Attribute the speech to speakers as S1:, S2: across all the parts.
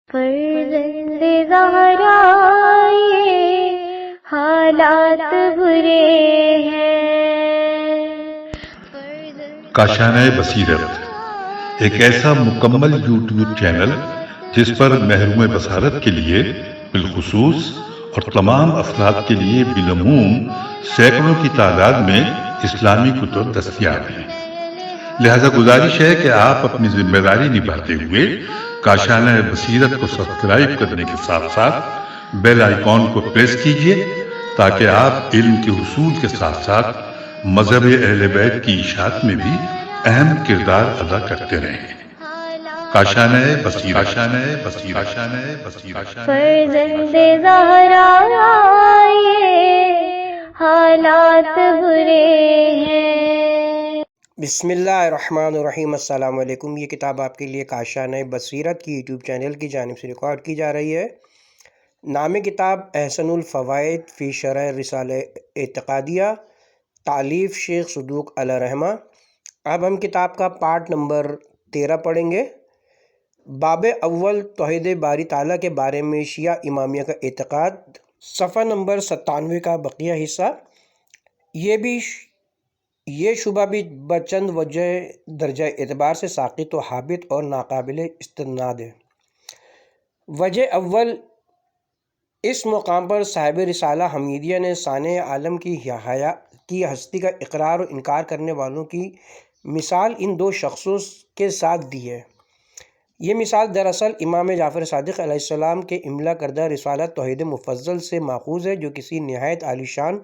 S1: فرزند زہرا یہ حالات برے ہیں۔
S2: کاشانہ بصیرت ایک ایسا مکمل یوٹیوب چینل جس پر محروم بصارت کے لیے بالخصوص اور تمام افراد کے لیے بالعموم سینکڑوں کی تعداد میں اسلامی کتب دستیاب ہیں۔ لہذا گزارش ہے کہ آپ اپنی ذمہ داری نبھاتے ہوئے کاشانہ بصیرت کو سبسکرائب کرنے کے ساتھ ساتھ بیل آئیکن کو پریس کیجیے تاکہ آپ علم کے حصول کے ساتھ ساتھ مذہب اہل بیت کی اشاعت میں بھی اہم کردار ادا کرتے رہیں۔ کاشانہ بصیرت۔
S1: فرزند زہرا یہ حالات برے ہیں۔
S3: بسم اللہ الرحمن الرحیم۔ السلام علیکم۔ یہ کتاب آپ کے لیے کاشانہ بصیرت کی یوٹیوب چینل کی جانب سے ریکارڈ کی جا رہی ہے۔ نام کتاب احسن الفوائد فی شرح رسالہ اعتقادیہ، تالیف شیخ صدوق علیہ رحمہ۔ اب ہم کتاب کا پارٹ نمبر 13 پڑھیں گے۔ باب اول توحید باری تعالیٰ کے بارے میں شیعہ امامیہ کا اعتقاد، صفحہ نمبر 97 کا بقیہ حصہ۔ یہ شبہ بھی بچند وجہ درجہ اعتبار سے ساقط و حابط اور ناقابل استناد ہے۔ وجہ اول، اس مقام پر صاحب رسالہ حمیدیہ نے صانع عالم کی ہستی کا اقرار و انکار کرنے والوں کی مثال ان دو شخصوں کے ساتھ دی ہے۔ یہ مثال دراصل امام جعفر صادق علیہ السلام کے املا کردہ رسالہ توحید مفضل سے ماخوذ ہے، جو کسی نہایت عالی شان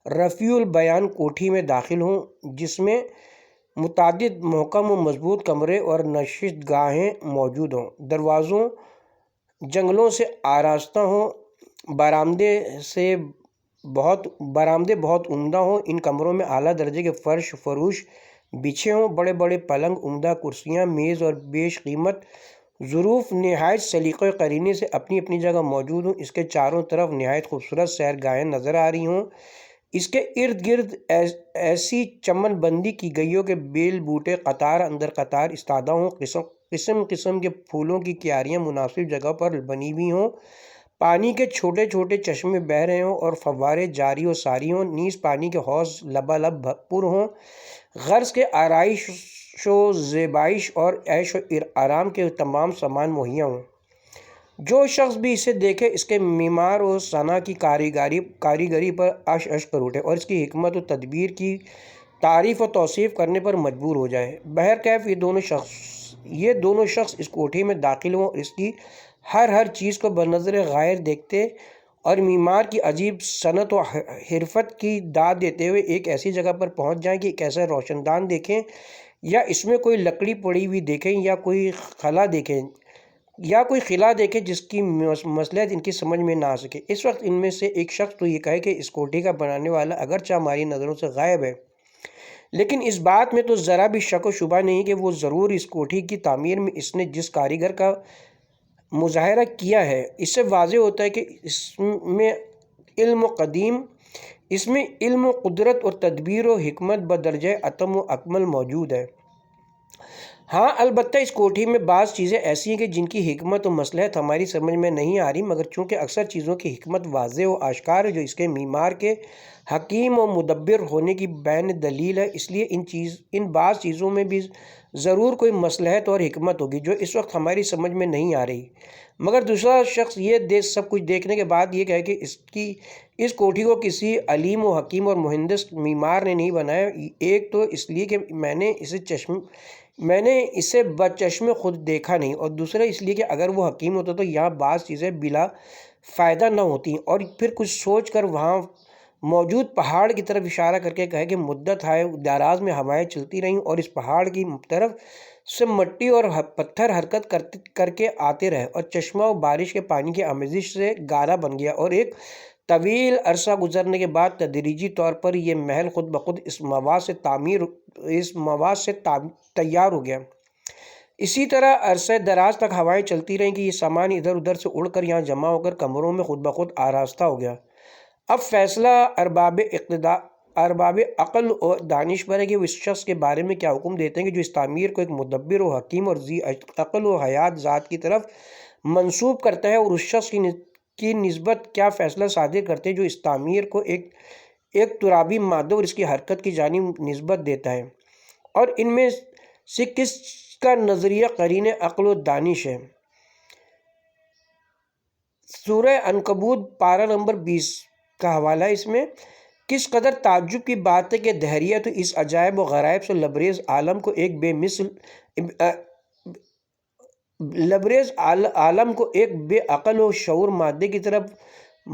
S3: رفیع البیان کوٹھی میں داخل ہوں، جس میں متعدد محکم و مضبوط کمرے اور نشست گاہیں موجود ہوں، دروازوں جنگلوں سے آراستہ ہوں، برآمدے بہت عمدہ ہوں۔ ان کمروں میں اعلیٰ درجے کے فرش فروش بچھے ہوں، بڑے بڑے پلنگ، عمدہ کرسیاں، میز اور بیش قیمت ظروف نہایت سلیقہ و قرینے سے اپنی اپنی جگہ موجود ہوں۔ اس کے چاروں طرف نہایت خوبصورت سیر گاہیں نظر آ رہی ہوں۔ اس کے ارد گرد ایسی چمن بندی کی گئی ہو کہ بیل بوٹے قطار اندر قطار استادہ ہوں، قسم قسم کے پھولوں کی کیاریاں مناسب جگہ پر بنی ہوئی ہوں، پانی کے چھوٹے چھوٹے چشمے بہہ رہے ہوں اور فوارے جاری و ساری ہوں، نیز پانی کے حوض لبالب پر ہوں، غرض کے آرائش و زیبائش اور عیش و آرام کے تمام سامان مہیا ہوں۔ جو شخص بھی اسے دیکھے اس کے معمار و صنع کی کاریگری پر عش عش کر اٹھے اور اس کی حکمت و تدبیر کی تعریف و توصیف کرنے پر مجبور ہو جائے۔ بہرکیف یہ دونوں شخص اس کوٹھی میں داخل ہوں اور اس کی ہر چیز کو بنظر غائر دیکھتے اور معمار کی عجیب صنعت و حرفت کی داد دیتے ہوئے ایک ایسی جگہ پر پہنچ جائیں کہ ایک ایسا روشن دان دیکھیں، یا اس میں کوئی لکڑی پڑی ہوئی دیکھیں، یا کوئی خلا دیکھیں جس کی مصلحت ان کی سمجھ میں نہ آ سکے۔ اس وقت ان میں سے ایک شخص تو یہ کہے کہ اس کوٹھی کا بنانے والا اگرچہ ہماری نظروں سے غائب ہے، لیکن اس بات میں تو ذرا بھی شک و شبہ نہیں کہ وہ ضرور اس کوٹھی کی تعمیر میں اس نے جس کاریگر کا مظاہرہ کیا ہے، اس سے واضح ہوتا ہے کہ اس میں علم و قدرت اور تدبیر و حکمت بدرجہ اتم و اکمل موجود ہے۔ ہاں البتہ اس کوٹھی میں بعض چیزیں ایسی ہیں کہ جن کی حکمت و مصلحت ہماری سمجھ میں نہیں آ رہی، مگر چونکہ اکثر چیزوں کی حکمت واضح و آشکار ہے، جو اس کے معمار کے حکیم و مدبر ہونے کی بین دلیل ہے، اس لیے ان بعض چیزوں میں بھی ضرور کوئی مصلحت اور حکمت ہوگی جو اس وقت ہماری سمجھ میں نہیں آ رہی۔ مگر دوسرا شخص یہ سب کچھ دیکھنے کے بعد یہ کہے کہ اس کوٹھی کو کسی علیم و حکیم اور مہندس معمار نے نہیں بنایا، ایک تو اس لیے کہ میں نے اسے بچشم خود دیکھا نہیں، اور دوسرا اس لیے کہ اگر وہ حکیم ہوتا تو یہاں بعض چیزیں بلا فائدہ نہ ہوتی، اور پھر کچھ سوچ کر وہاں موجود پہاڑ کی طرف اشارہ کر کے کہے کہ مدت ہے دراز میں ہوائیں چلتی رہیں اور اس پہاڑ کی طرف سے مٹی اور پتھر حرکت کر کے آتے رہے، اور چشمہ و بارش کے پانی کی آمیزش سے گارا بن گیا، اور ایک طویل عرصہ گزرنے کے بعد تدریجی طور پر یہ محل خود بخود اس مواد سے تیار ہو گیا۔ اسی طرح عرصہ دراز تک ہوائیں چلتی رہیں کہ یہ سامان ادھر ادھر سے اڑ کر یہاں جمع ہو کر کمروں میں خود بخود آراستہ ہو گیا۔ اب فیصلہ ارباب عقل و دانش پر ہے کہ وہ اس شخص کے بارے میں کیا حکم دیتے ہیں کہ جو اس تعمیر کو ایک مدبر و حکیم اور ذی عقل و حیات ذات کی طرف منسوب کرتا ہے اور اس شخص کی نسبت کیا فیصلہ صادر کرتے ہیں جو اس تعمیر کو ایک ترابی مادہ اور اس کی حرکت کی جانب نسبت دیتا ہے، اور ان میں سے کس کا نظریہ قرین عقل و دانش ہے۔ سورہ عنکبوت پارہ نمبر 20 کا حوالہ ہے۔ اس میں کس قدر تعجب کی بات ہے کہ دہریہ تو اس عجائب و غرائب سے لبریز عالم کو ایک بے عقل و شعور مادے کی طرف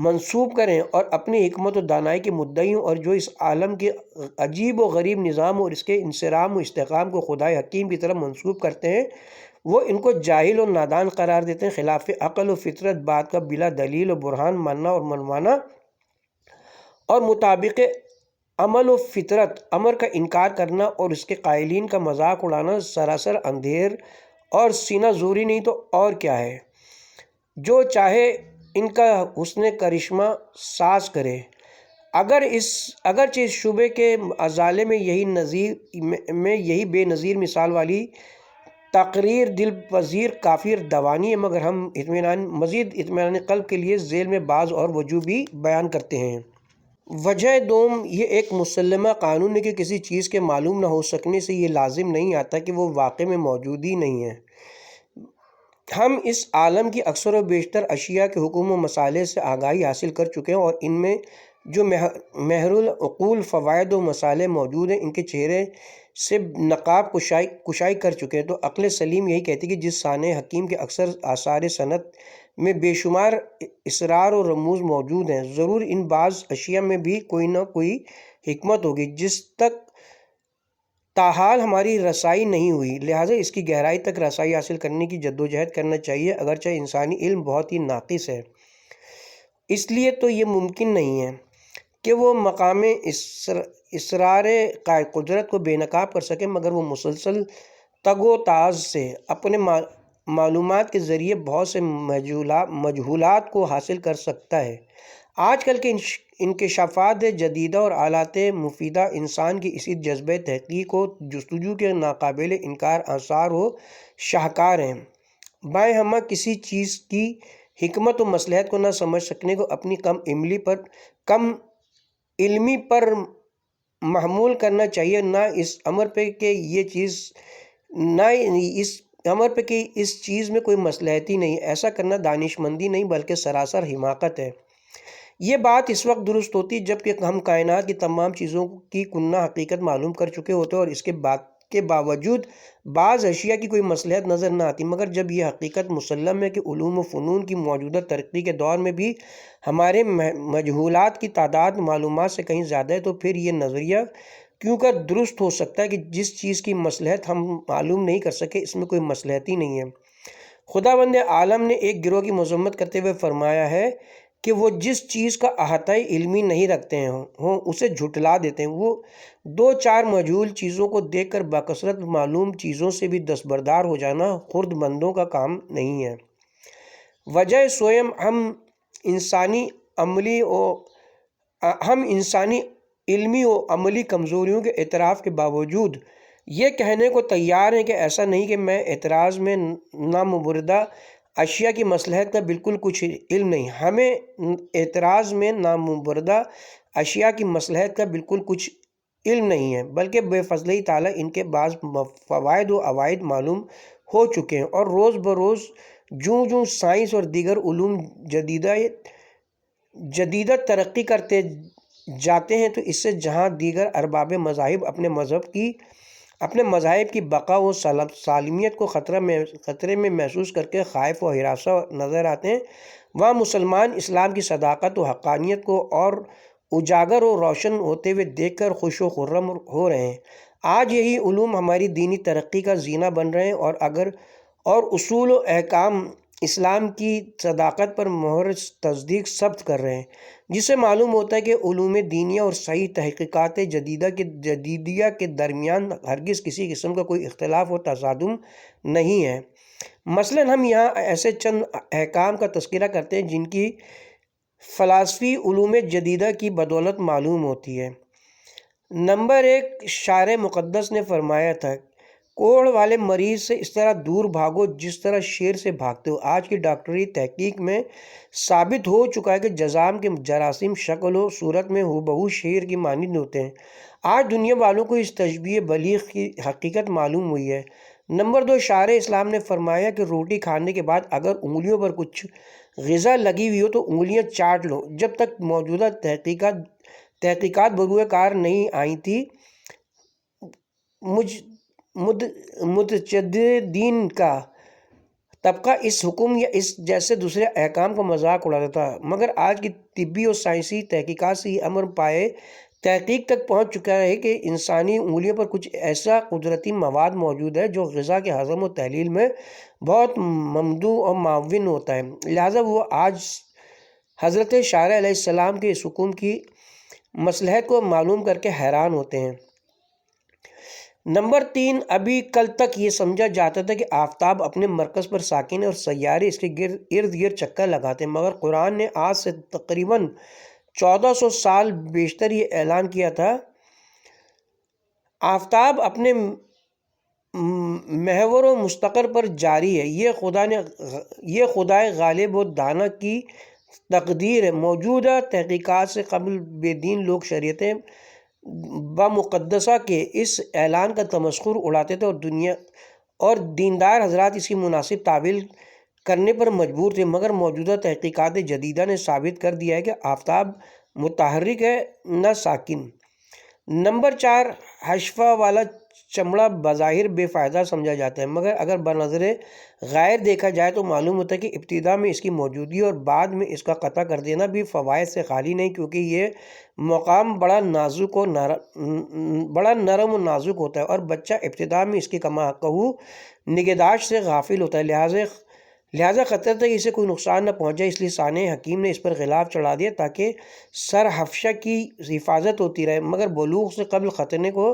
S3: منسوب کریں اور اپنی حکمت و دانائی کے مدعی ہوں، اور جو اس عالم کے عجیب و غریب نظام اور اس کے انصرام و استحکام کو خدائے حکیم کی طرف منسوب کرتے ہیں، وہ ان کو جاہل و نادان قرار دیتے ہیں۔ خلاف عقل و فطرت بات کا بلا دلیل و برہان ماننا اور منوانا اور مطابق عمل و فطرت امر کا انکار کرنا اور اس کے قائلین کا مذاق اڑانا سراسر اندھیر اور سینہ زوری نہیں تو اور کیا ہے۔ جو چاہے ان کا حسن کرشمہ ساز کرے، اگرچہ اس شعبے کے ازالے میں یہی بے نظیر مثال والی تقریر دل پذیر کافی دوانی ہے، مگر ہم مزید اطمینان قلب کے لیے ذیل میں بعض اور وجوہ بھی بیان کرتے ہیں۔ وجہ دوم، یہ ایک مسلمہ قانون ہے کہ کسی چیز کے معلوم نہ ہو سکنے سے یہ لازم نہیں آتا کہ وہ واقع میں موجود ہی نہیں ہے۔ ہم اس عالم کی اکثر و بیشتر اشیاء کے حکم و مصالح سے آگاہی حاصل کر چکے ہیں، اور ان میں جو محر العقول فوائد و مصالح موجود ہیں ان کے چہرے سے نقاب کشائی کر چکے ہیں۔ تو عقل سلیم یہی کہتی ہے کہ جس صانع حکیم کے اکثر آثار صنعت میں بے شمار اسرار و رموز موجود ہیں، ضرور ان بعض اشیاء میں بھی کوئی نہ کوئی حکمت ہوگی جس تک تاحال ہماری رسائی نہیں ہوئی، لہٰذا اس کی گہرائی تک رسائی حاصل کرنے کی جدوجہد کرنا چاہیے۔ اگرچہ انسانی علم بہت ہی ناقص ہے، اس لیے تو یہ ممکن نہیں ہے کہ وہ مقام اسرار قدرت کو بے نقاب کر سکے، مگر وہ مسلسل تگ و تاز سے اپنے معلومات کے ذریعے بہت سے مجہولات کو حاصل کر سکتا ہے۔ آج کل کے انکشافات جدیدہ اور آلات مفیدہ انسان کی اسی جذبہ تحقیق و جستجو کے ناقابل انکار آثار و شاہکار ہیں۔ بائیں ہمہ کسی چیز کی حکمت و مصلحت کو نہ سمجھ سکنے کو اپنی کم علمی پر محمول کرنا چاہیے، نہ اس امر پہ کہ اس چیز میں کوئی مصلحت ہی نہیں۔ ایسا کرنا دانشمندی نہیں بلکہ سراسر حماقت ہے۔ یہ بات اس وقت درست ہوتی جب کہ ہم کائنات کی تمام چیزوں کی کنہ حقیقت معلوم کر چکے ہوتے اور اس کے باوجود بعض اشیاء کی کوئی مصلحت نظر نہ آتی، مگر جب یہ حقیقت مسلم ہے کہ علوم و فنون کی موجودہ ترقی کے دور میں بھی ہمارے مجہولات کی تعداد معلومات سے کہیں زیادہ ہے، تو پھر یہ نظریہ کیوں کر درست ہو سکتا ہے کہ جس چیز کی مصلحت ہم معلوم نہیں کر سکے اس میں کوئی مصلحت ہی نہیں ہے۔ خداوند عالم نے ایک گروہ کی مذمت کرتے ہوئے فرمایا ہے کہ وہ جس چیز کا احاطہ علمی نہیں رکھتے ہوں اسے جھٹلا دیتے ہیں۔ وہ دو چار مجہول چیزوں کو دیکھ کر بکثرت معلوم چیزوں سے بھی دستبردار ہو جانا خرد مندوں کا کام نہیں ہے۔ وجہ سوئم ہم انسانی علمی و عملی کمزوریوں کے اعتراف کے باوجود یہ کہنے کو تیار ہیں کہ ایسا نہیں کہ میں اعتراض میں نامبردہ اشیاء کی مصلحت کا بالکل کچھ علم نہیں۔ ہمیں اعتراض میں نامبردہ اشیاء کی مصلحت کا بالکل کچھ علم نہیں ہے، بلکہ بے فضلِ تعالیٰ ان کے بعض فوائد و عوائد معلوم ہو چکے ہیں، اور روز بروز جوں سائنس اور دیگر علوم جدیدہ ترقی کرتے جاتے ہیں، تو اس سے جہاں دیگر ارباب مذاہب اپنے مذاہب کی بقا و سالمیت کو خطرے میں محسوس کر کے خائف و ہراساں نظر آتے ہیں، وہاں مسلمان اسلام کی صداقت و حقانیت کو اور اجاگر و روشن ہوتے ہوئے دیکھ کر خوش و خرم ہو رہے ہیں۔ آج یہی علوم ہماری دینی ترقی کا زینہ بن رہے ہیں اور اصول و احکام اسلام کی صداقت پر مہر تصدیق ثبت کر رہے ہیں، جس سے معلوم ہوتا ہے کہ علوم دینیہ اور صحیح تحقیقات جدیدیہ کے درمیان ہرگز کسی قسم کا کوئی اختلاف و تصادم نہیں ہے۔ مثلاً ہم یہاں ایسے چند احکام کا تذکرہ کرتے ہیں جن کی فلسفی علوم جدیدہ کی بدولت معلوم ہوتی ہے۔ نمبر 1، شارع مقدس نے فرمایا تھا کوڑ والے مریض سے اس طرح دور بھاگو جس طرح شیر سے بھاگتے ہو۔ آج کی ڈاکٹری تحقیق میں ثابت ہو چکا ہے کہ جذام کے جراثیم شکل و صورت میں ہو شیر کی مانند ہوتے ہیں۔ آج دنیا والوں کو اس تشبیہ بلیغ کی حقیقت معلوم ہوئی ہے۔ نمبر 2، شارع اسلام نے فرمایا کہ روٹی کھانے کے بعد اگر انگلیوں پر کچھ غذا لگی ہوئی ہو تو انگلیاں چاٹ لو۔ جب تک موجودہ تحقیقات بروئے کار نہیں آئی تھی، متجددین کا طبقہ اس حکم یا اس جیسے دوسرے احکام کا مذاق اڑاتا تھا، مگر آج کی طبی اور سائنسی تحقیقات سے یہ امر پائے تحقیق تک پہنچ چکا ہے کہ انسانی انگلیوں پر کچھ ایسا قدرتی مواد موجود ہے جو غذا کے ہضم و تحلیل میں بہت ممدوح اور معاون ہوتا ہے۔ لہٰذا وہ آج حضرت شارع علیہ السلام کے اس حکم کی مصلحت کو معلوم کر کے حیران ہوتے ہیں۔ نمبر 3، ابھی کل تک یہ سمجھا جاتا تھا کہ آفتاب اپنے مرکز پر ساکن ہے اور سیارے اس کے ارد گرد چکر لگاتے ہیں، مگر قرآن نے آج سے تقریباً 1400 سال بیشتر یہ اعلان کیا تھا، آفتاب اپنے محور و مستقر پر جاری ہے۔ یہ خدائے غالب و دانا کی تقدیر ہے۔ موجودہ تحقیقات سے قبل بے دین لوگ شریعتیں بمقدسہ کے اس اعلان کا تمسخر اڑاتے تھے اور دیندار حضرات اس کی مناسب تعویل کرنے پر مجبور تھے، مگر موجودہ تحقیقات جدیدہ نے ثابت کر دیا ہے کہ آفتاب متحرک ہے نہ ساکن۔ نمبر 4، حشفہ والا چمڑا بظاہر بے فائدہ سمجھا جاتا ہے، مگر اگر بنظر غیر دیکھا جائے تو معلوم ہوتا ہے کہ ابتدا میں اس کی موجودگی اور بعد میں اس کا قطع کر دینا بھی فوائد سے خالی نہیں، کیونکہ یہ مقام بڑا نرم و نازک ہوتا ہے اور بچہ ابتدا میں اس کی کما کہو نگہداشت سے غافل ہوتا ہے، لہٰذا خطرہ تھا کہ اسے کوئی نقصان نہ پہنچے، اس لیے صانع حکیم نے اس پر غلاف چڑھا دیا تاکہ سرحشہ کی حفاظت ہوتی رہے، مگر بلوغ سے قبل ختنے کو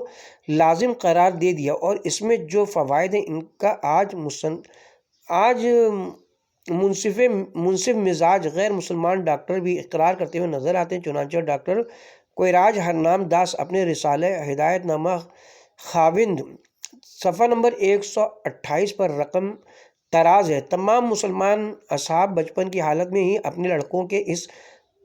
S3: لازم قرار دے دیا، اور اس میں جو فوائد ہیں ان کا آج منصف مزاج غیر مسلمان ڈاکٹر بھی اقرار کرتے ہوئے نظر آتے ہیں۔ چنانچہ ڈاکٹر کوئراج ہرنام داس اپنے رسالہ ہدایت نامہ خاوند صفحہ نمبر 128 پر رقم تراز ہے، تمام مسلمان اصحاب بچپن کی حالت میں ہی اپنے لڑکوں کے اس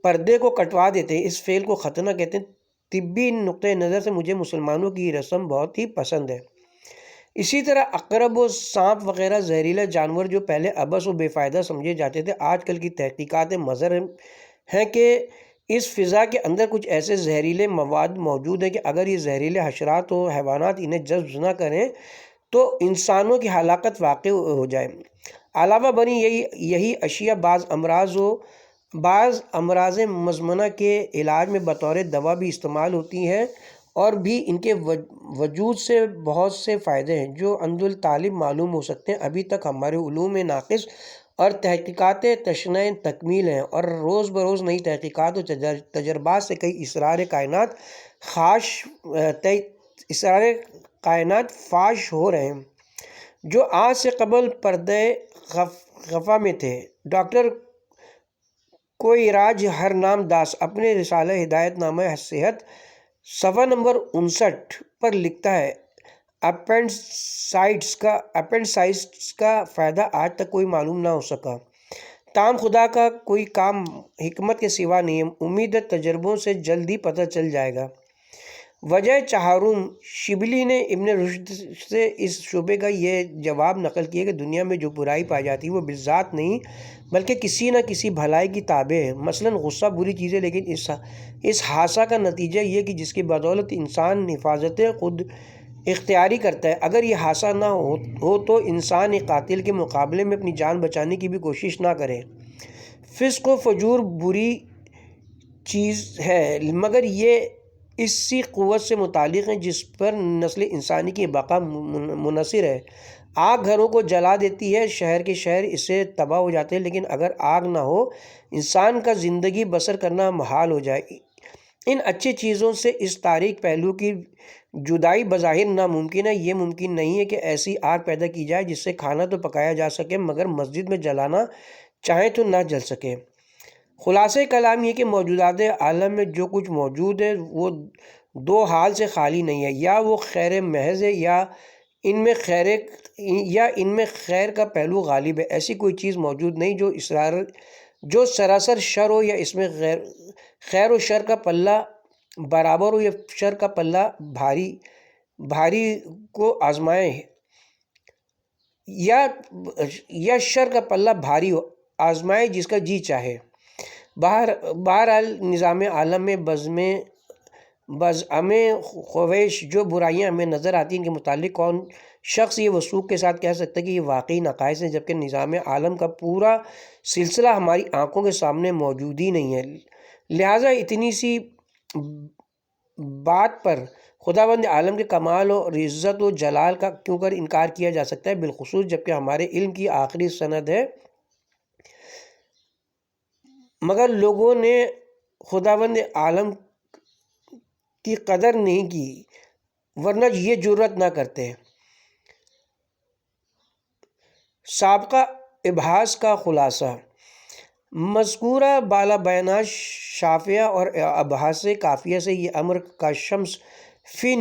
S3: پردے کو کٹوا دیتے ہیں، اس فعل کو ختنہ کہتے ہیں۔ طبی نقطۂ نظر سے مجھے مسلمانوں کی یہ رسم بہت ہی پسند ہے۔ اسی طرح عقرب و سانپ وغیرہ زہریلا جانور جو پہلے عبث و بے فائدہ سمجھے جاتے تھے، آج کل کی تحقیقات مظہر ہیں کہ اس فضا کے اندر کچھ ایسے زہریلے مواد موجود ہیں کہ اگر یہ زہریلے حشرات و حیوانات انہیں جذب نہ کریں تو انسانوں کی ہلاکت واقع ہو جائے۔ علاوہ بری یہی اشیاء بعض امراض مزمنہ کے علاج میں بطور دوا بھی استعمال ہوتی ہیں، اور بھی ان کے وجود سے بہت سے فائدے ہیں جو عند الطالب معلوم ہو سکتے ہیں۔ ابھی تک ہمارے علوم ناقص اور تحقیقات تشنہ تکمیل ہیں، اور روز بروز نئی تحقیقات اور تجربات سے کئی اسرار کائنات فاش ہو رہے ہیں جو آج سے قبل پردہ خفا میں تھے۔ ڈاکٹر کوئراج ہرنام داس اپنے رسالہ ہدایت نامہ صحت صفحہ نمبر 59 پر لکھتا ہے، اپینڈسائٹس کا فائدہ آج تک کوئی معلوم نہ ہو سکا، تاہم خدا کا کوئی کام حکمت کے سوا نہیں ہے، امید ہے تجربوں سے جلد ہی پتہ چل جائے گا۔ وجہ چہارم، شبلی نے ابن رشد سے اس شبے کا یہ جواب نقل کیا کہ دنیا میں جو برائی پائی جاتی ہے وہ بالذات نہیں بلکہ کسی نہ کسی بھلائی کی تابع ہے۔ مثلاً غصہ بری چیز ہے، لیکن اس حادثہ کا نتیجہ یہ کہ جس کی بدولت انسان حفاظت خود اختیاری کرتا ہے، اگر یہ حادثہ نہ ہو تو انسان ایک قاتل کے مقابلے میں اپنی جان بچانے کی بھی کوشش نہ کرے۔ فسق و فجور بری چیز ہے، مگر یہ اسی قوت سے متعلق ہیں جس پر نسل انسانی کی بقا منحصر ہے۔ آگ گھروں کو جلا دیتی ہے، شہر کے شہر اس سے تباہ ہو جاتے ہیں، لیکن اگر آگ نہ ہو انسان کا زندگی بسر کرنا محال ہو جائے۔ ان اچھی چیزوں سے اس تاریک پہلو کی جدائی بظاہر ناممکن ہے۔ یہ ممکن نہیں ہے کہ ایسی آگ پیدا کی جائے جس سے کھانا تو پکایا جا سکے مگر مسجد میں جلانا چاہیں تو نہ جل سکے۔ خلاصہ کلام یہ کہ موجودات عالم میں جو کچھ موجود ہے وہ دو حال سے خالی نہیں ہے، یا وہ خیر محض ہے یا ان میں خیر کا پہلو غالب ہے۔ ایسی کوئی چیز موجود نہیں جو سراسر شر ہو یا اس میں خیر و شر کا پلہ برابر ہو یا شر کا پلہ بھاری کو آزمائے یا شر کا پلہ بھاری ہو آزمائے جس کا جی چاہے۔ بہرحال نظام عالم میں بزم خویش جو برائیاں ہمیں نظر آتی ہیں کے متعلق کون شخص یہ وثوق کے ساتھ کہہ سکتا ہے کہ یہ واقعی نقائص ہیں، جبکہ نظام عالم کا پورا سلسلہ ہماری آنکھوں کے سامنے موجود ہی نہیں ہے۔ لہٰذا اتنی سی بات پر خداوند عالم کے کمال اور عزت و جلال کا کیوں کر انکار کیا جا سکتا ہے، بالخصوص جبکہ ہمارے علم کی آخری سند ہے۔ مگر لوگوں نے خداوند عالم کی قدر نہیں کی، ورنہ یہ جرأت نہ کرتے۔ سابقہ ابحاث کا خلاصہ: مذکورہ بالا بیانات شافیہ اور ابحاث کافیہ سے یہ امر کا شمس فی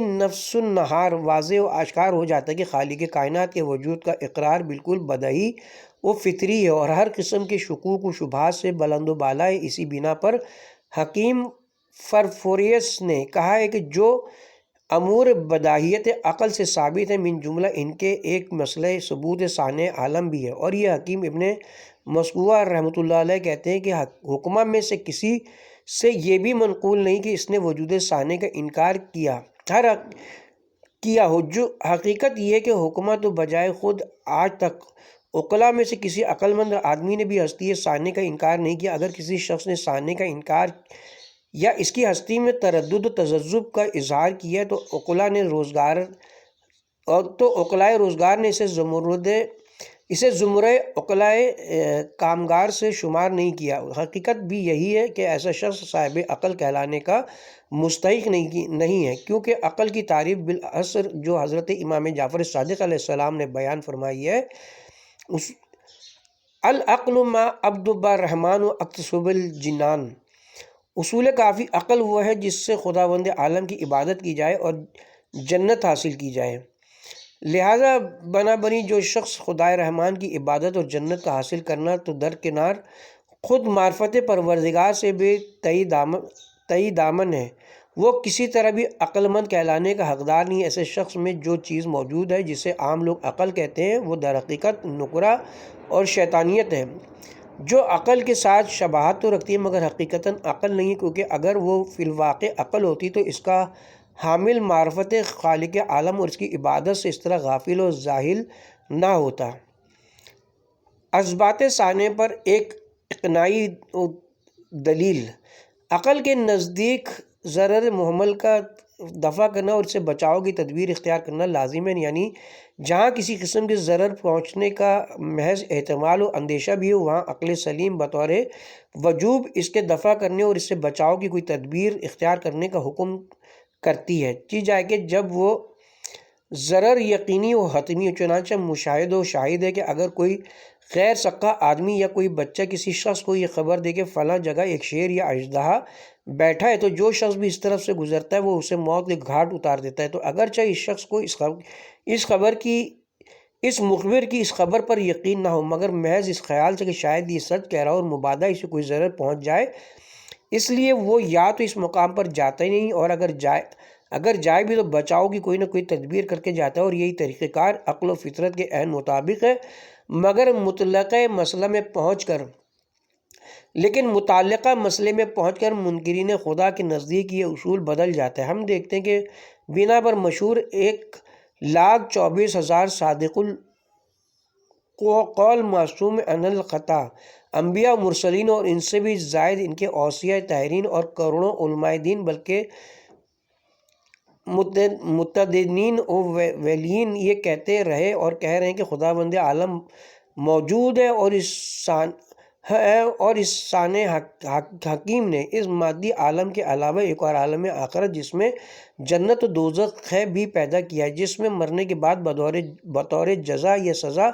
S3: نفس النہار واضح و آشکار ہو جاتا ہے کہ خالق کائنات کے وجود کا اقرار بالکل بدیہی و فطری ہے، اور ہر قسم کے شکوک و شبہات سے بلند و بالا ہے۔ اسی بنا پر حکیم فرفوریس نے کہا ہے کہ جو امور بداہیت عقل سے ثابت ہیں، من جملہ ان کے ایک مسئلہ ثبوت صانع عالم بھی ہے، اور یہ حکیم ابن مسکوہ رحمۃ اللہ علیہ کہتے ہیں کہ حکمہ میں سے کسی سے یہ بھی منقول نہیں کہ اس نے وجود صانع کا انکار کیا ہو۔ جو حقیقت یہ ہے کہ حکمہ تو بجائے خود آج تک عقلاء میں سے کسی عقل مند آدمی نے بھی ہستی صانع کا انکار نہیں کیا۔ اگر کسی شخص نے صانع کا انکار یا اس کی ہستی میں تردد و تذبذب کا اظہار کیا تو عقلائے روزگار نے اسے زمرہ عقلائے کامگار سے شمار نہیں کیا۔ حقیقت بھی یہی ہے کہ ایسا شخص صاحب عقل کہلانے کا مستحق نہیں ہے، کیونکہ عقل کی تعریف بالاثر جو حضرت امام جعفر صادق علیہ السلام نے بیان فرمائی ہے، العقل ما ابدب الرحمن و اکتسب الجنان، اصول کافی عقل وہ ہے جس سے خداوند عالم کی عبادت کی جائے اور جنت حاصل کی جائے۔ لہذا بنابنی جو شخص خدائے رحمان کی عبادت اور جنت کا حاصل کرنا تو درکنار خود معرفت پروردگار سے بھی تئی دامن ہے، وہ کسی طرح بھی عقل مند کہلانے کا حقدار نہیں۔ ایسے شخص میں جو چیز موجود ہے جسے عام لوگ عقل کہتے ہیں، وہ در حقیقت نکرہ اور شیطانیت ہے، جو عقل کے ساتھ شباہت تو رکھتی ہے مگر حقیقتاً عقل نہیں ہے، کیونکہ اگر وہ فی الواقع عقل ہوتی تو اس کا حامل معرفت خالق عالم اور اس کی عبادت سے اس طرح غافل و ذاہل نہ ہوتا۔ اثبات صانع پر ایک اقناعی دلیل: عقل کے نزدیک ضرر محمل کا دفع کرنا اور اس سے بچاؤ کی تدبیر اختیار کرنا لازم ہے، یعنی جہاں کسی قسم کے ضرر پہنچنے کا محض احتمال و اندیشہ بھی ہو، وہاں عقل سلیم بطور وجوب اس کے دفع کرنے اور اس سے بچاؤ کی کوئی تدبیر اختیار کرنے کا حکم کرتی ہے، چی جائے کہ جب وہ ضرر یقینی و حتمی ہو۔ چنانچہ مشاہد و شاہد ہے کہ اگر کوئی غیر سقہ آدمی یا کوئی بچہ کسی شخص کو یہ خبر دے کہ فلاں جگہ ایک شیر یا اژدہا بیٹھا ہے، تو جو شخص بھی اس طرف سے گزرتا ہے وہ اسے موت کے گھاٹ اتار دیتا ہے۔ تو اگرچہ اس شخص کو اس مخبر کی اس خبر پر یقین نہ ہو، مگر محض اس خیال سے کہ شاید یہ سچ کہہ رہا ہو اور مبادا اسے کوئی ضرر پہنچ جائے، اس لیے وہ یا تو اس مقام پر جاتا ہی نہیں، اور اگر جائے بھی تو بچاؤ کی کوئی نہ کوئی تدبیر کر کے جاتا ہے، اور یہی طریقہ کار عقل و فطرت کے عین مطابق ہے۔ مگر متعلقہ مسئلے میں پہنچ کر منکرین خدا کے نزدیک یہ اصول بدل جاتا ہے۔ ہم دیکھتے ہیں کہ بنا پر مشہور 1,24,000 صادق القول معصوم عن الخطا انبیاء و مرسلین اور ان سے بھی زائد ان کے اوصیاء طاہرین اور کروڑوں علماء دین بلکہ متدینین و ولیین یہ کہتے رہے اور کہہ رہے ہیں کہ خداوند عالم موجود ہے، اور اس صانع حکیم نے اس مادی عالم کے علاوہ ایک اور عالم آخرت جس میں جنت و دوزخ ہے بھی پیدا کیا ہے، جس میں مرنے کے بعد بطور جزا یا سزا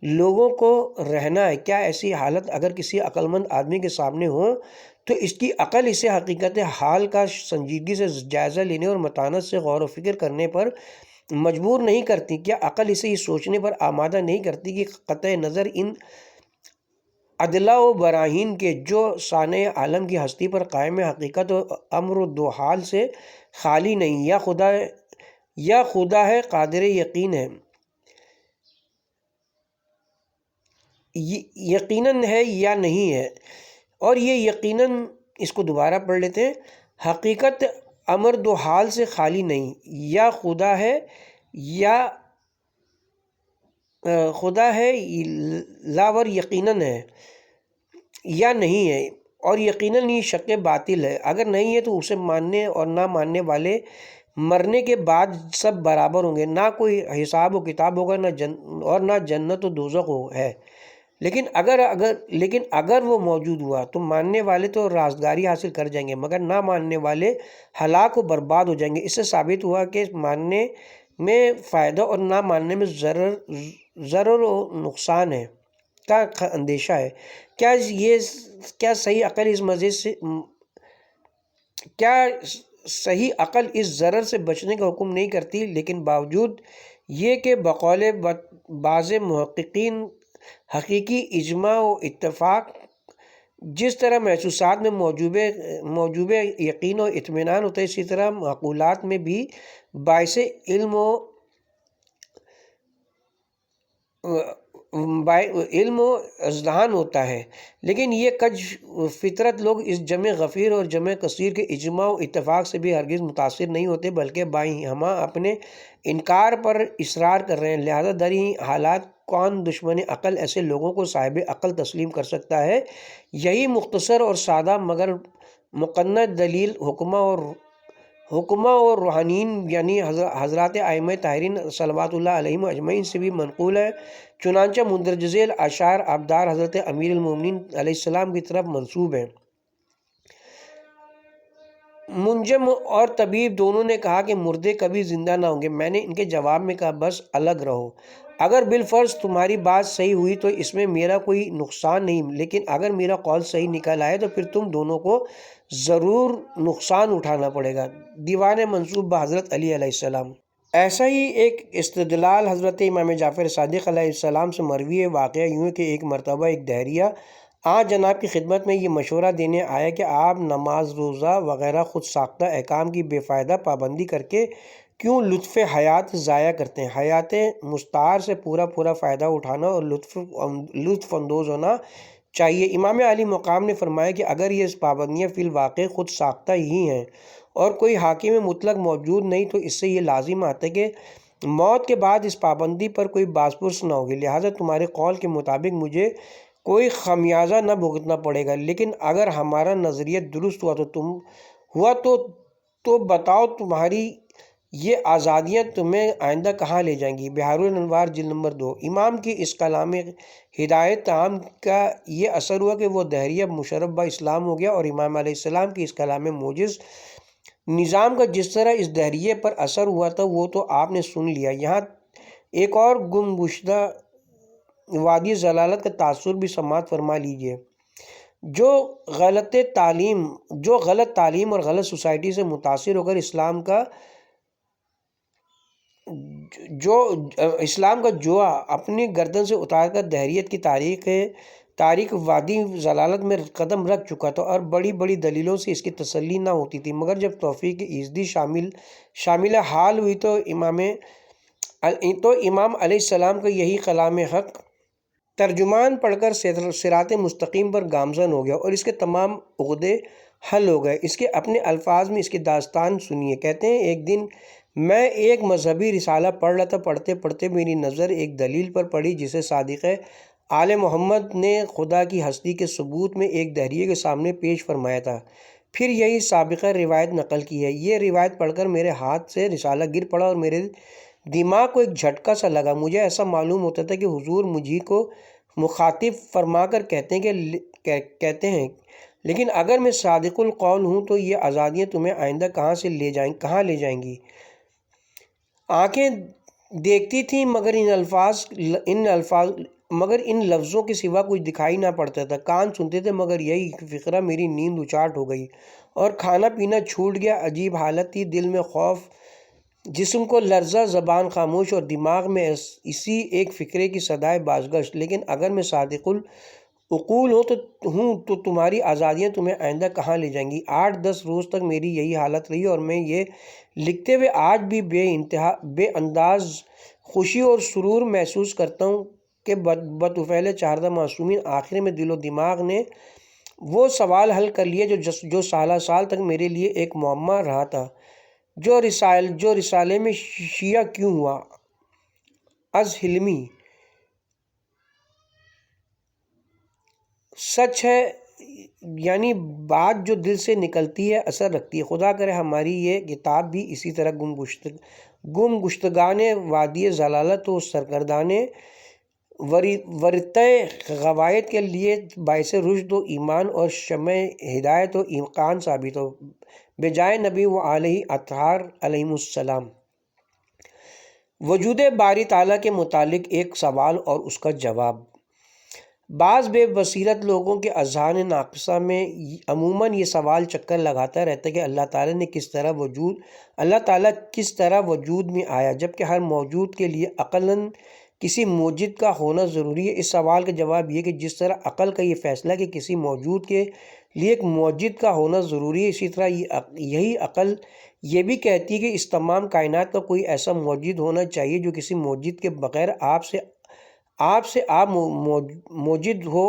S3: لوگوں کو رہنا ہے۔ کیا ایسی حالت اگر کسی عقل مند آدمی کے سامنے ہو تو اس کی عقل اسے حقیقت حال کا سنجیدگی سے جائزہ لینے اور متانت سے غور و فکر کرنے پر مجبور نہیں کرتی؟ کیا عقل اسے یہ سوچنے پر آمادہ نہیں کرتی کہ قطع نظر ان ادلہ و براہین کے جو صانع عالم کی ہستی پر قائم حقیقت و امر و دو حال سے خالی نہیں، یا خدا ہے قادر یقین ہے، یقیناً ہے یا نہیں ہے، اور یہ یقیناً، اس کو دوبارہ پڑھ لیتے ہیں، حقیقت امر دو حال سے خالی نہیں، یا خدا ہے لاور یقیناً ہے یا نہیں ہے، اور یقیناً یہ شک باطل ہے۔ اگر نہیں ہے تو اسے ماننے اور نہ ماننے والے مرنے کے بعد سب برابر ہوں گے، نہ کوئی حساب و کتاب ہوگا، نہ جنت و دوزخ ہے۔ لیکن اگر وہ موجود ہوا تو ماننے والے تو رازداری حاصل کر جائیں گے، مگر نہ ماننے والے ہلاک و برباد ہو جائیں گے۔ اس سے ثابت ہوا کہ ماننے میں فائدہ اور نہ ماننے میں ضرر و نقصان ہے کا اندیشہ ہے۔ کیا صحیح عقل اس ضرر سے بچنے کا حکم نہیں کرتی؟ لیکن باوجود یہ کہ بقول بعض محققین حقیقی اجماع و اتفاق جس طرح محسوسات میں موجوب یقین و اطمینان ہوتا ہے، اسی طرح معقولات میں بھی باعث علم و اذہان ہوتا ہے، لیکن یہ کج فطرت لوگ اس جمع غفیر اور جمع کثیر کے اجماع و اتفاق سے بھی ہرگز متاثر نہیں ہوتے، بلکہ باہما اپنے انکار پر اصرار کر رہے ہیں۔ لہذا در این حالات کون دشمن عقل ایسے لوگوں کو صاحب عقل تسلیم کر سکتا ہے؟ یہی مختصر اور سادہ مگر مقنع دلیل حکمہ اور روحانیین یعنی حضرات ائمہ طاہرین صلوات اللہ علیہم اجمعین سے بھی منقول ہے۔ چنانچہ مندرجہ ذیل اشعار ابدار حضرت امیر المومنین علیہ السلام کی طرف منسوب ہیں۔ منجم اور طبیب دونوں نے کہا کہ مردے کبھی زندہ نہ ہوں گے۔ میں نے ان کے جواب میں کہا بس الگ رہو، اگر بالفرض تمہاری بات صحیح ہوئی تو اس میں میرا کوئی نقصان نہیں، لیکن اگر میرا قول صحیح نکل آئے تو پھر تم دونوں کو ضرور نقصان اٹھانا پڑے گا۔ دیوان منسوب بحضرت علی علیہ السلام۔ ایسا ہی ایک استدلال حضرت امام جعفر صادق علیہ السلام سے مروی ہے۔ واقعہ یوں ہے کہ ایک مرتبہ ایک دہریہ جناب کی خدمت میں یہ مشورہ دینے آیا کہ آپ نماز روزہ وغیرہ خود ساختہ احکام کی بے فائدہ پابندی کر کے کیوں لطف حیات ضائع کرتے ہیں؟ حیات مستعار سے پورا فائدہ اٹھانا اور لطف اندوز ہونا چاہیے۔ امام علی مقام نے فرمایا کہ اگر یہ پابندیاں فی الواقع خود ساختہ ہی ہیں اور کوئی حاکم مطلق موجود نہیں تو اس سے یہ لازم آتا ہے کہ موت کے بعد اس پابندی پر کوئی باز پرس نہ ہوگی، لہٰذا تمہارے قول کے مطابق مجھے کوئی خمیازہ نہ بھگتنا پڑے گا۔ لیکن اگر ہمارا نظریہ درست ہوا تو بتاؤ تمہاری یہ آزادیاں تمہیں آئندہ کہاں لے جائیں گی؟ بحار الانوار جلد نمبر 2۔ امام کی اس کلام ہدایت عام کا یہ اثر ہوا کہ وہ دہریہ مشرف با اسلام ہو گیا، اور امام علیہ السلام کی اس کلام موجز نظام کا جس طرح اس دہریے پر اثر ہوا تھا وہ تو آپ نے سن لیا۔ یہاں ایک اور گم گشتہ وادی ضلالت کا تاثر بھی سماعت فرما لیجئے۔ جو غلط تعلیم اور غلط سوسائٹی سے متاثر ہو کر اسلام کا جوا اپنی گردن سے اتار کر دہریت کی تاریخ وادی ضلالت میں قدم رکھ چکا تھا، اور بڑی دلیلوں سے اس کی تسلی نہ ہوتی تھی، مگر جب توفیق ایزدی شامل حال ہوئی تو امام علیہ السلام کا یہی کلام حق ترجمان پڑھ کر صراط مستقیم پر گامزن ہو گیا اور اس کے تمام عقدے حل ہو گئے۔ اس کے اپنے الفاظ میں اس کی داستان سنیے۔ کہتے ہیں ایک دن میں ایک مذہبی رسالہ پڑھ رہا تھا، پڑھتے میری نظر ایک دلیل پر پڑی جسے صادق آل محمد نے خدا کی ہستی کے ثبوت میں ایک دہریے کے سامنے پیش فرمایا تھا، پھر یہی سابقہ روایت نقل کی ہے۔ یہ روایت پڑھ کر میرے ہاتھ سے رسالہ گر پڑا اور میرے دماغ کو ایک جھٹکا سا لگا۔ مجھے ایسا معلوم ہوتا تھا کہ حضور مجھے کو مخاطب فرما کر کہتے ہیں لیکن اگر میں صادق القول ہوں تو یہ آزادیاں تمہیں آئندہ کہاں لے جائیں گی؟ آنکھیں دیکھتی تھیں مگر ان لفظوں کے سوا کچھ دکھائی نہ پڑتا تھا، کان سنتے تھے مگر یہی فقرہ میری نیند اچاٹ ہو گئی اور کھانا پینا چھوٹ گیا۔ عجیب حالت تھی، دل میں خوف جسم کو لرزہ، زبان خاموش اور دماغ میں اسی ایک فکرے کی صدائے بازگشت، لیکن اگر میں صادق العقول تو تمہاری آزادیاں تمہیں آئندہ کہاں لے جائیں گی۔ 8-10 روز تک میری یہی حالت رہی اور میں یہ لکھتے ہوئے آج بھی بے انداز خوشی اور سرور محسوس کرتا ہوں کہ بطفیل چہاردہ معصومین، آخر میں دل و دماغ نے وہ سوال حل کر لیا جو سال تک میرے لیے ایک معمہ رہا تھا، جو رسالے میں شیعہ کیوں ہوا۔ از حلمی سچ ہے، یعنی بات جو دل سے نکلتی ہے اثر رکھتی ہے۔ خدا کرے ہماری یہ کتاب بھی اسی طرح گم گشتگان وادی ضلالت و سرگردان ورثہ غوایت کے لیے باعث رشد و ایمان اور شمع ہدایت و ایقان ثابت ہو، بجائے نبی و آلہ اطہار علیہم السلام۔ وجود باری تعالیٰ کے متعلق ایک سوال اور اس کا جواب۔ بعض بے بصیرت لوگوں کے اذہان ناقصہ میں عموماً یہ سوال چکر لگاتا رہتا ہے کہ اللہ تعالیٰ کس طرح وجود میں آیا، جبکہ ہر موجود کے لیے عقلاً کسی موجد کا ہونا ضروری ہے۔ اس سوال کا جواب یہ کہ جس طرح عقل کا یہ فیصلہ کہ کسی موجود کے لیے ایک موجد کا ہونا ضروری ہے، اسی طرح یہی عقل یہ بھی کہتی ہے کہ اس تمام کائنات کا کوئی ایسا موجد ہونا چاہیے جو کسی موجد کے بغیر آپ سے موجد ہو،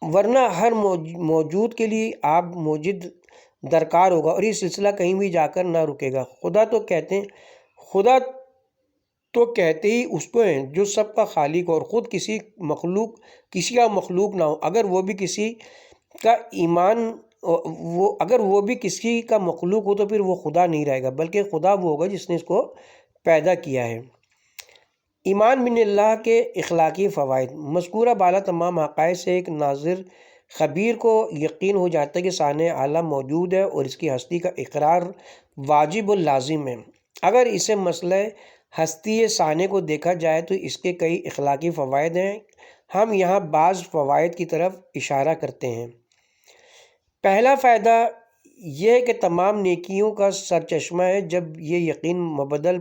S3: ورنہ ہر موجود کے لیے آپ موجد درکار ہوگا اور یہ سلسلہ کہیں بھی جا کر نہ رکے گا۔ خدا تو کہتے ہی اس کو ہیں جو سب کا خالق ہو اور خود کسی کا مخلوق نہ ہو۔ اگر وہ بھی کسی کا مخلوق ہو تو پھر وہ خدا نہیں رہے گا، بلکہ خدا وہ ہوگا جس نے اس کو پیدا کیا ہے۔ ایمان بن اللہ کے اخلاقی فوائد۔ مذکورہ بالا تمام حقائق سے ایک ناظر خبیر کو یقین ہو جاتا ہے کہ صانع عالم موجود ہے اور اس کی ہستی کا اقرار واجب و لازم ہے۔ اگر اسے مسئلہ ہستی صانع کو دیکھا جائے تو اس کے کئی اخلاقی فوائد ہیں۔ ہم یہاں بعض فوائد کی طرف اشارہ کرتے ہیں۔ پہلا فائدہ یہ ہے کہ تمام نیکیوں کا سرچشمہ ہے۔ جب یہ یقین مبدل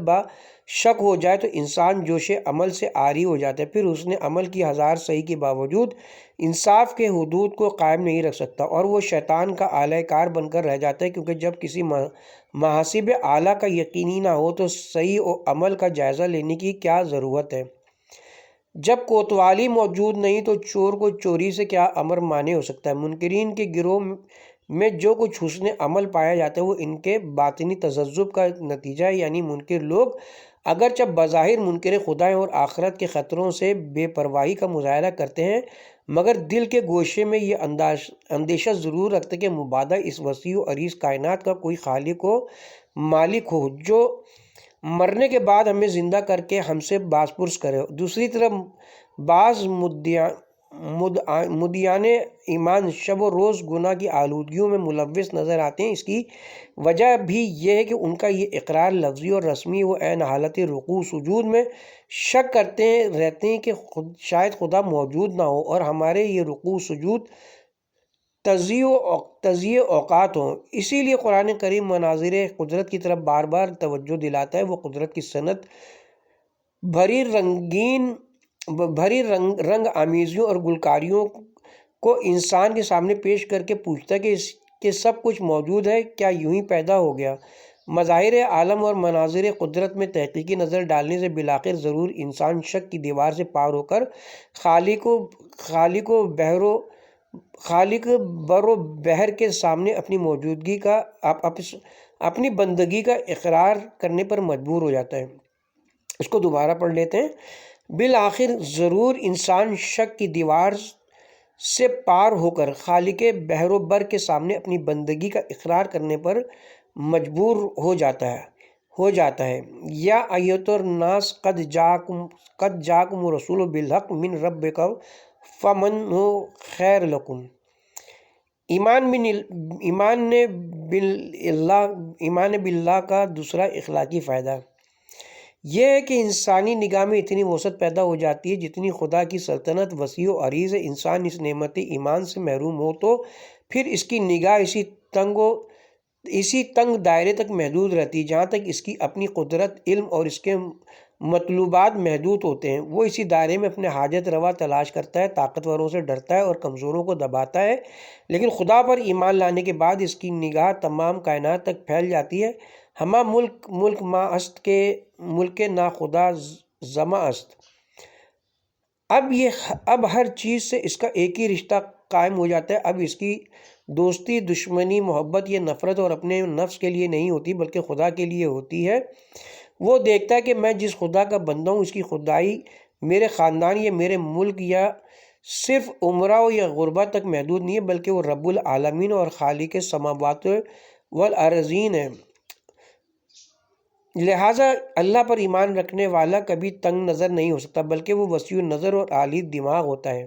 S3: با شک ہو جائے تو انسان جوش عمل سے عاری ہو جاتا ہے، پھر اس نے عمل کی ہزار صحیح کے باوجود انصاف کے حدود کو قائم نہیں رکھ سکتا اور وہ شیطان کا آلہ کار بن کر رہ جاتا ہے، کیونکہ جب کسی محاسب اعلیٰ کا یقین ہی نہ ہو تو صحیح عمل کا جائزہ لینے کی کیا ضرورت ہے۔ جب کوتوالی موجود نہیں تو چور کو چوری سے کیا امر مانے ہو سکتا ہے۔ منکرین کے گروہ میں جو کچھ حسن عمل پایا جاتا ہے وہ ان کے باطنی تذبذب کا نتیجہ ہے، یعنی منکر لوگ اگرچہ بظاہر منکر خدا ہیں اور آخرت کے خطروں سے بے پرواہی کا مظاہرہ کرتے ہیں، مگر دل کے گوشے میں یہ اندیشہ ضرور رکھتے کہ مبادا اس وسیع و عریض کائنات کا کوئی خالق و مالک ہو جو مرنے کے بعد ہمیں زندہ کر کے ہم سے باز پرس کرے۔ دوسری طرف بعض مدعیان ایمان شب و روز گناہ کی آلودگیوں میں ملوث نظر آتے ہیں۔ اس کی وجہ بھی یہ ہے کہ ان کا یہ اقرار لفظی اور رسمی وہ عین حالت رکوع سجود میں شک کرتے رہتے ہیں کہ شاید خدا موجود نہ ہو اور ہمارے یہ رکوع سجود تضییع اوقات ہوں۔ اسی لیے قرآن کریم مناظر قدرت کی طرف بار بار توجہ دلاتا ہے۔ وہ قدرت کی صنعت بھری رنگ آمیزیوں اور گلکاریوں کو انسان کے سامنے پیش کر کے پوچھتا ہے کہ سب کچھ موجود ہے، کیا یوں ہی پیدا ہو گیا؟ مظاہر عالم اور مناظر قدرت میں تحقیقی نظر ڈالنے سے بالآخر ضرور انسان شک کی دیوار سے پار ہو کر خالق بر و بحر کے سامنے اپنی موجودگی کا اپنی بندگی کا اقرار کرنے پر مجبور ہو جاتا ہے۔ اس کو دوبارہ پڑھ لیتے ہیں۔ بالآخر ضرور انسان شک کی دیوار سے پار ہو کر خالق بحر و بر کے سامنے اپنی بندگی کا اقرار کرنے پر مجبور ہو جاتا ہے۔ یا ایھا الناس قد جاءکم رسول بالحق من ربکم فآمنوا خیر لکم۔ ایمان باللہ کا دوسرا اخلاقی فائدہ یہ ہے کہ انسانی نگاہ میں اتنی وسعت پیدا ہو جاتی ہے جتنی خدا کی سلطنت وسیع و عریض ہے۔ انسان اس نعمت ایمان سے محروم ہو تو پھر اس کی نگاہ اسی تنگ و اسی تنگ دائرے تک محدود رہتی ہے جہاں تک اس کی اپنی قدرت، علم اور اس کے مطلوبات محدود ہوتے ہیں۔ وہ اسی دائرے میں اپنے حاجت روا تلاش کرتا ہے، طاقتوروں سے ڈرتا ہے اور کمزوروں کو دباتا ہے، لیکن خدا پر ایمان لانے کے بعد اس کی نگاہ تمام کائنات تک پھیل جاتی ہے۔ ہما ملک ما است کے ملک نا خدا زما است۔ اب ہر چیز سے اس کا ایک ہی رشتہ قائم ہو جاتا ہے۔ اب اس کی دوستی، دشمنی، محبت یا نفرت اور اپنے نفس کے لیے نہیں ہوتی بلکہ خدا کے لیے ہوتی ہے۔ وہ دیکھتا ہے کہ میں جس خدا کا بندہ ہوں اس کی خدائی میرے خاندان یا میرے ملک یا صرف عمراء یا غربا تک محدود نہیں ہے بلکہ وہ رب العالمین اور خالق السماوات والارضین ہے۔ لہٰذا اللہ پر ایمان رکھنے والا کبھی تنگ نظر نہیں ہو سکتا بلکہ وہ وسیع النظر اور عالی دماغ ہوتا ہے۔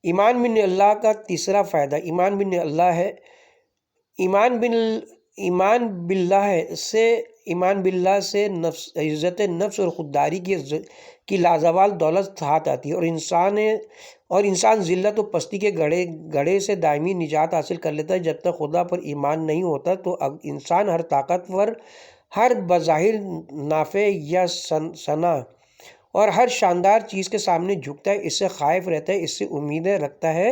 S3: ایمان بن اللہ کا تیسرا فائدہ ایمان بن اللہ ہے۔ ایمان باللہ سے عزت نفس اور خودداری کی لازوال دولت ہاتھ آتی ہے اور انسان ذلت و پستی کے گڑھے سے دائمی نجات حاصل کر لیتا ہے۔ جب تک خدا پر ایمان نہیں ہوتا تو انسان ہر طاقتور، ہر بظاہر نافع یا ثنا اور ہر شاندار چیز کے سامنے جھکتا ہے، اس سے خائف رہتا ہے، اس سے امیدیں رکھتا ہے،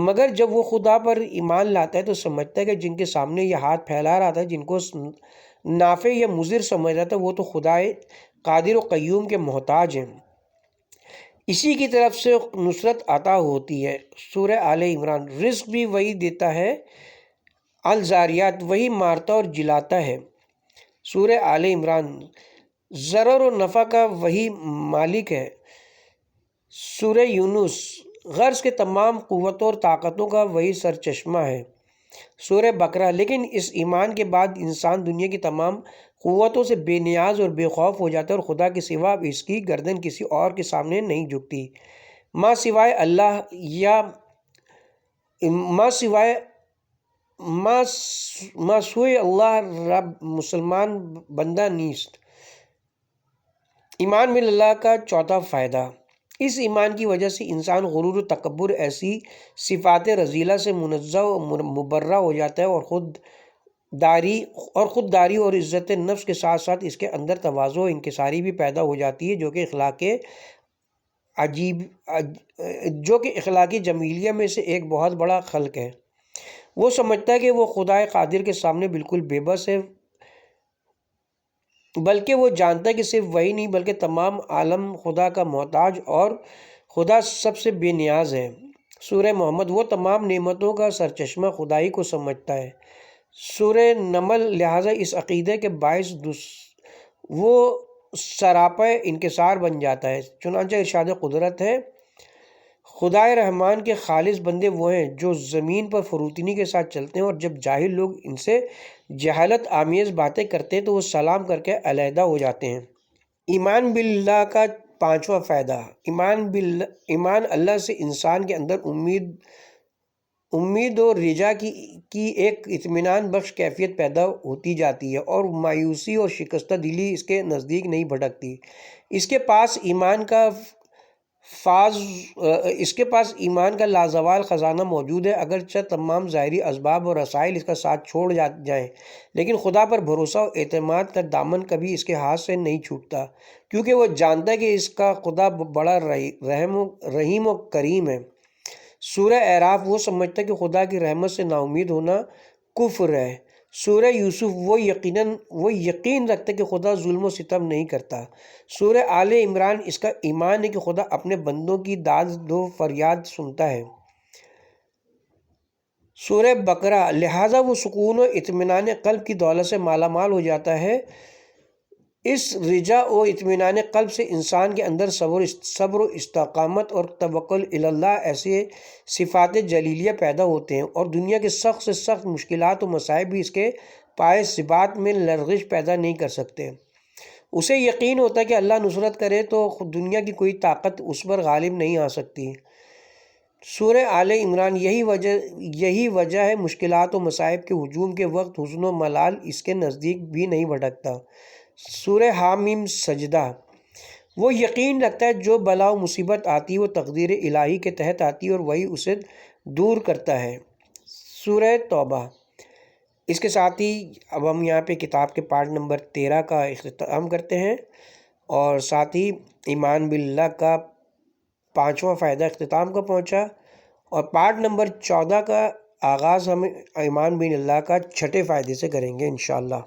S3: مگر جب وہ خدا پر ایمان لاتا ہے تو سمجھتا ہے کہ جن کے سامنے یہ ہاتھ پھیلا رہا تھا، جن کو نافع یا مضر سمجھ رہا تھا، وہ تو خدا قادر و قیوم کے محتاج ہیں، اسی کی طرف سے نصرت عطا ہوتی ہے۔ سورہ آل عمران۔ رزق بھی وہی دیتا ہے، الزاریات وہی مارتا اور جلاتا ہے۔ سورہ آل عمران۔ ضرر و نفع کا وہی مالک ہے۔ سورہ یونس۔ غرض کے تمام قوتوں اور طاقتوں کا وہی سرچشمہ ہے۔ سورہ بقرہ۔ لیکن اس ایمان کے بعد انسان دنیا کی تمام قوتوں سے بے نیاز اور بے خوف ہو جاتا ہے اور خدا کے سوا اس کی گردن کسی اور کے سامنے نہیں جھکتی۔ ماں سوائے اللہ رب مسلمان بندہ نیست۔ ایمان باللہ کا چوتھا فائدہ۔ اس ایمان کی وجہ سے انسان غرور و تکبر، ایسی صفات رذیلہ سے منزہ و مبرہ ہو جاتا ہے اور خودداری اور عزت نفس کے ساتھ ساتھ اس کے اندر تواضع و انکساری بھی پیدا ہو جاتی ہے، جو کہ اخلاقی جمیلیہ میں سے ایک بہت بڑا خلق ہے۔ وہ سمجھتا ہے کہ وہ خدا قادر کے سامنے بالکل بے بس ہے، بلکہ وہ جانتا ہے کہ صرف وہی نہیں بلکہ تمام عالم خدا کا محتاج اور خدا سب سے بے نیاز ہے۔ سورہ محمد۔ وہ تمام نعمتوں کا سرچشمہ خدائی کو سمجھتا ہے۔ سورہ نمل۔ لہٰذا اس عقیدے کے باعث وہ سراپا انکسار بن جاتا ہے۔ چنانچہ ارشاد قدرت ہے، خدائے رحمان کے خالص بندے وہ ہیں جو زمین پر فروتنی کے ساتھ چلتے ہیں، اور جب جاہل لوگ ان سے جہالت آمیز باتیں کرتے ہیں تو وہ سلام کر کے علیحدہ ہو جاتے ہیں۔ ایمان باللہ کا پانچواں فائدہ۔ ایمان اللہ سے انسان کے اندر امید و رجا کی ایک اطمینان بخش کیفیت پیدا ہوتی جاتی ہے اور مایوسی اور شکستہ دلی اس کے نزدیک نہیں بھٹکتی۔ اس کے پاس ایمان کا لازوال خزانہ موجود ہے، اگرچہ تمام ظاہری اسباب اور رسائل اس کا ساتھ چھوڑ جائیں، لیکن خدا پر بھروسہ و اعتماد کا دامن کبھی اس کے ہاتھ سے نہیں چھوٹتا، کیونکہ وہ جانتا ہے کہ اس کا خدا بڑا رحیم و کریم ہے۔ سورہ اعراف۔ وہ سمجھتا ہے کہ خدا کی رحمت سے نا امید ہونا کفر ہے۔ سورہ یوسف۔ وہ یقین رکھتا ہے کہ خدا ظلم و ستم نہیں کرتا۔ سورہ آل عمران۔ اس کا ایمان ہے کہ خدا اپنے بندوں کی داد و فریاد سنتا ہے۔ سورہ بقرہ۔ لہٰذا وہ سکون و اطمینان قلب کی دولت سے مالا مال ہو جاتا ہے۔ اس رجا و اطمینان قلب سے انسان کے اندر صبر و استقامت اور توکل الی اللہ ایسے صفات جلیلیہ پیدا ہوتے ہیں، اور دنیا کے سخت سے سخت مشکلات و مصائب بھی اس کے پائے ثبات میں لرزش پیدا نہیں کر سکتے۔ اسے یقین ہوتا ہے کہ اللہ نصرت کرے تو دنیا کی کوئی طاقت اس پر غالب نہیں آ سکتی۔ سورہ آل عمران۔ یہی وجہ ہے مشکلات و مصائب کے ہجوم کے وقت حزن و ملال اس کے نزدیک بھی نہیں بھٹکتا۔ سورہ حامیم سجدہ۔ وہ یقین رکھتا ہے جو بلا و مصیبت آتی ہے وہ تقدیر الہی کے تحت آتی ہے اور وہی اسے دور کرتا ہے۔ سورہ توبہ۔ اس کے ساتھ ہی اب ہم یہاں پہ کتاب کے پارٹ نمبر 13 کا اختتام کرتے ہیں، اور ساتھ ہی ایمان باللہ کا 5واں فائدہ اختتام کو پہنچا، اور پارٹ نمبر 14 کا آغاز ہم ایمان باللہ کا 6 فائدے سے کریں گے انشاءاللہ۔